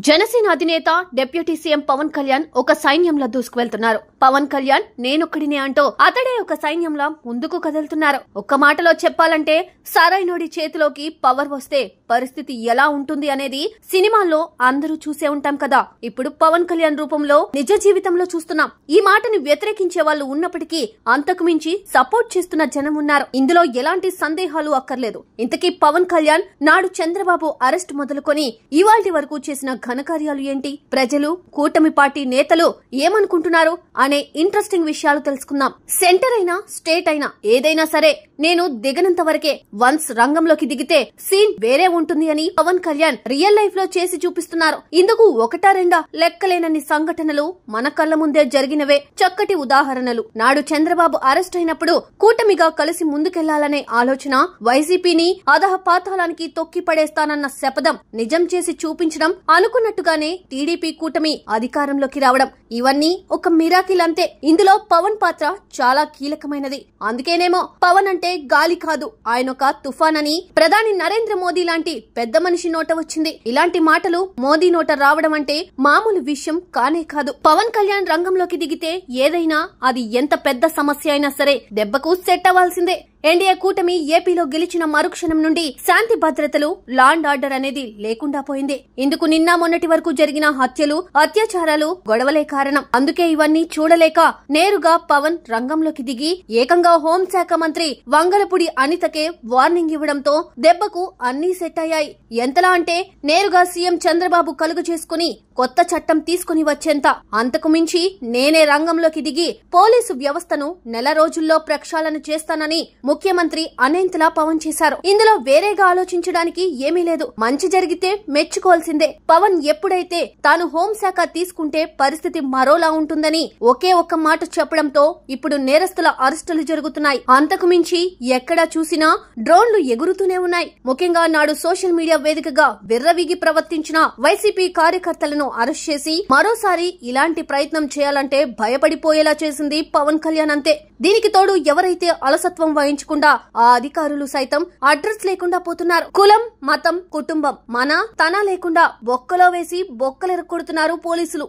జనసేన అధినేత deputy CM Pawan Kalyan ఒక సైన్యంలా దూసుకువెళ్తున్నారు. పవన్ కళ్యాణ్ నేనొక్కడినే అంటూ అతడే ఒక సైన్యంలా ముందుకు కదులుతున్నారు. ఒక్క మాటలో చెప్పాలంటే సరైనోడి చేతిలోకి పవర్ వస్తే పరిస్థితి ఎలా ఉంటుంది అనేది సినిమాల్లో అందరూ చూసే ఉంటాం కదా. ఇప్పుడు పవన్ కళ్యాణ్ రూపంలో నిజ జీవితంలో చూస్తున్నాం. ఈ మాటని వ్యతిరేకించే వాళ్ళు ఉన్నప్పటికీ అంతకు మించి సపోర్ట్ చేస్తున్న జనం ఉన్నారు. ఇందులో ఎలాంటి సందేహాలు అక్కర్లేదు. ఇంతకీ పవన్ కళ్యాణ్ నాడు చంద్రబాబు అరెస్ట్ మొదలుకొని ఇవాల్టి వరకు చేసిన ఘనకార్యాలు ఏంటి, ప్రజలు కూటమి పార్టీ నేతలు ఏమనుకుంటున్నారు అనే ఇంట్రెస్టింగ్ విషయాలు తెలుసుకుందాం. సెంటర్ అయినా స్టేట్ అయినా ఏదైనా సరే నేను దిగనంత వరకే, వన్స్ రంగంలోకి దిగితే సీన్ వేరే ఉంటుంది అని పవన్ కళ్యాణ్ రియల్ లైఫ్ లో చేసి చూపిస్తున్నారు. ఇందుకు ఒకటా రెండా లెక్కలేనన్ని సంఘటనలు మన కళ్ల ముందే జరిగినవే చక్కటి ఉదాహరణలు. నాడు చంద్రబాబు అరెస్ట్ అయినప్పుడు కూటమిగా కలిసి ముందుకెళ్లాలనే ఆలోచన, వైసీపీని అధఃపాతాళానికి తొక్కి పడేస్తానన్న శపథం నిజం చేసి చూపించడం, అనుకున్నట్టుగానే టీడీపీ కూటమి అధికారంలోకి రావడం, ఇవన్నీ ఒక మిరాకిల్ అంతే. ఇందులో పవన్ పాత్ర చాలా కీలకమైనది. అందుకేనేమో పవన్ అంటే గాలి కాదు, ఆయన ఒక తుఫాన్ అని ప్రధాని నరేంద్ర మోదీ లాంటి పెద్ద మనిషి నోట వచ్చింది. ఇలాంటి మాటలు మోదీ నోట రావడం అంటే మామూలు విషయం కానే కాదు. పవన్ కళ్యాణ్ రంగంలోకి దిగితే ఏదైనా, అది ఎంత పెద్ద సమస్య అయినా సరే దెబ్బకు సెట్ అవ్వాల్సిందే. ఎన్డీఏ కూటమి ఏపీలో గెలిచిన మరుక్షణం నుండి శాంతి భద్రతలు, లా అండ్ ఆర్డర్ అనేది లేకుండా పోయింది. ఇందుకు నిన్న మొన్నటి వరకు జరిగిన హత్యలు, అత్యాచారాలు, గొడవలే కారణం. అందుకే ఇవన్నీ చూడలేక నేరుగా పవన్ రంగంలోకి దిగి ఏకంగా హోంశాఖ మంత్రి వంగలపూడి అనితకే వార్నింగ్ ఇవ్వడంతో దెబ్బకు అన్నీ సెట్ అయ్యాయి. ఎంతలా అంటే నేరుగా సీఎం చంద్రబాబు కలుగు చేసుకుని కొత్త చట్టం తీసుకుని వచ్చేంత. అంతకు మించి నేనే రంగంలోకి దిగి పోలీసు వ్యవస్థను నెల రోజుల్లో ప్రక్షాళన చేస్తానని ముఖ్యమంత్రి అనేంతలా పవన్ చేశారు. ఇందులో వేరేగా ఆలోచించడానికి ఏమీ లేదు. మంచి జరిగితే మెచ్చుకోవాల్సిందే. పవన్ ఎప్పుడైతే తాను హోంశాఖ తీసుకుంటే పరిస్థితి మరోలా ఉంటుందని ఒకే ఒక్క మాట చెప్పడంతో ఇప్పుడు నేరస్తుల అరెస్టులు జరుగుతున్నాయి. అంతకు మించి ఎక్కడా చూసినా డ్రోన్లు ఎగురుతూనే ఉన్నాయి. ముఖ్యంగా నాడు సోషల్ మీడియా వేదికగా విర్రవీగి ప్రవర్తించిన వైసీపీ కార్యకర్తలను అరెస్ట్ చేసి మరోసారి ఇలాంటి ప్రయత్నం చేయాలంటే భయపడిపోయేలా చేసింది పవన్ కళ్యాణ్ అంతే. దీనికి తోడు ఎవరైతే అలసత్వం వహించకుండా ఆ అధికారులు సైతం అడ్రస్ లేకుండా పోతున్నారు. కులం, మతం, కుటుంబం, మన తన లేకుండా బొక్కలో వేసి బొక్కలెరగొడుతున్నారు పోలీసులు.